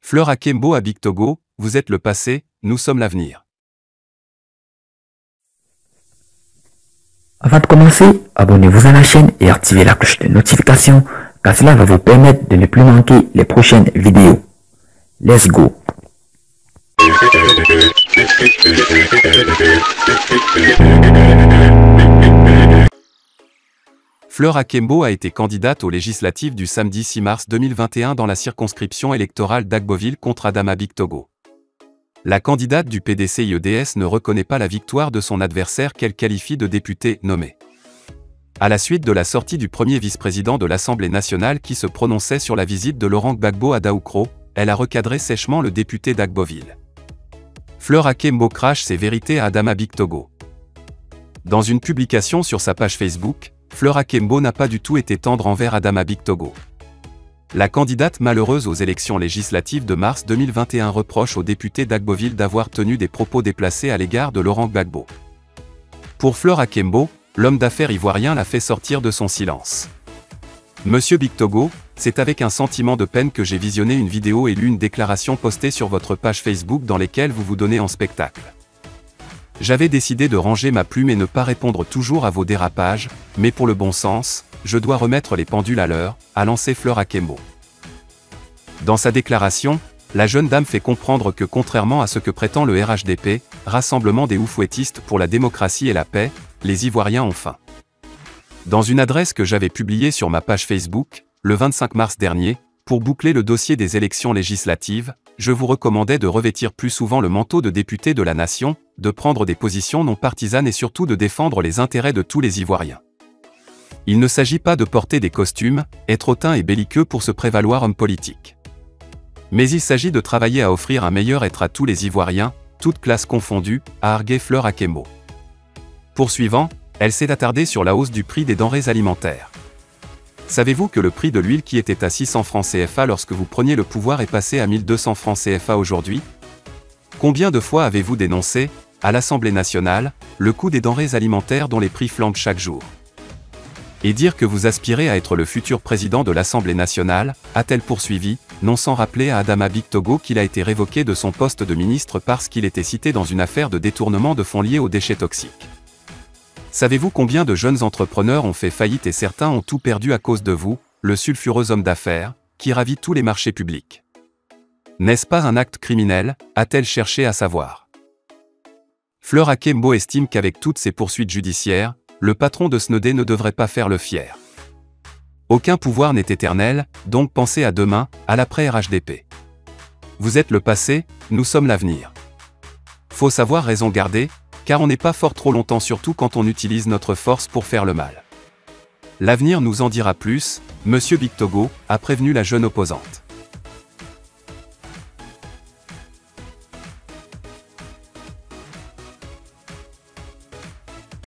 Fleur Akembo à Big Togo, vous êtes le passé, nous sommes l'avenir. Avant de commencer, abonnez-vous à la chaîne et activez la cloche de notification car cela va vous permettre de ne plus manquer les prochaines vidéos. Let's go! Fleur Akembo a été candidate aux législatives du samedi 6 mars 2021 dans la circonscription électorale d'Agboville contre Adama Big Togo. La candidate du PDC-IEDS ne reconnaît pas la victoire de son adversaire qu'elle qualifie de député nommé. À la suite de la sortie du premier vice-président de l'Assemblée nationale qui se prononçait sur la visite de Laurent Gbagbo à Daoukro, elle a recadré sèchement le député d'Agboville. Fleur Akembo crache ses vérités à Adama Big Togo. Dans une publication sur sa page Facebook, Fleur Akembo n'a pas du tout été tendre envers Adama Big Togo. La candidate malheureuse aux élections législatives de mars 2021 reproche au député d'Agboville d'avoir tenu des propos déplacés à l'égard de Laurent Gbagbo. Pour Fleur Akembo, l'homme d'affaires ivoirien l'a fait sortir de son silence. Monsieur Big Togo, c'est avec un sentiment de peine que j'ai visionné une vidéo et lu une déclaration postée sur votre page Facebook dans lesquelles vous vous donnez en spectacle. J'avais décidé de ranger ma plume et ne pas répondre toujours à vos dérapages, mais pour le bon sens, je dois remettre les pendules à l'heure, a lancé Fleur Akembo. Dans sa déclaration, la jeune dame fait comprendre que contrairement à ce que prétend le RHDP, Rassemblement des Oufouettistes pour la démocratie et la paix, les Ivoiriens ont faim. Dans une adresse que j'avais publiée sur ma page Facebook, le 25 mars dernier, pour boucler le dossier des élections législatives, je vous recommandais de revêtir plus souvent le manteau de député de la nation, de prendre des positions non partisanes et surtout de défendre les intérêts de tous les Ivoiriens. Il ne s'agit pas de porter des costumes, être hautain et belliqueux pour se prévaloir homme politique. Mais il s'agit de travailler à offrir un meilleur être à tous les Ivoiriens, toutes classes confondues, a argué Fleur Akembo. Poursuivant, elle s'est attardée sur la hausse du prix des denrées alimentaires. Savez-vous que le prix de l'huile qui était à 600 francs CFA lorsque vous preniez le pouvoir est passé à 1200 francs CFA aujourd'hui? Combien de fois avez-vous dénoncé, à l'Assemblée nationale, le coût des denrées alimentaires dont les prix flambent chaque jour? Et dire que vous aspirez à être le futur président de l'Assemblée nationale, a-t-elle poursuivi, non sans rappeler à Adama Big Togo qu'il a été révoqué de son poste de ministre parce qu'il était cité dans une affaire de détournement de fonds liés aux déchets toxiques. Savez-vous combien de jeunes entrepreneurs ont fait faillite et certains ont tout perdu à cause de vous, le sulfureux homme d'affaires, qui ravit tous les marchés publics? N'est-ce pas un acte criminel, a-t-elle cherché à savoir? Fleur Akembo estime qu'avec toutes ces poursuites judiciaires, le patron de Snodé ne devrait pas faire le fier. Aucun pouvoir n'est éternel, donc pensez à demain, à l'après RHDP. Vous êtes le passé, nous sommes l'avenir. Faut savoir raison garder, car on n'est pas fort trop longtemps surtout quand on utilise notre force pour faire le mal. L'avenir nous en dira plus, Monsieur Big Togo, a prévenu la jeune opposante.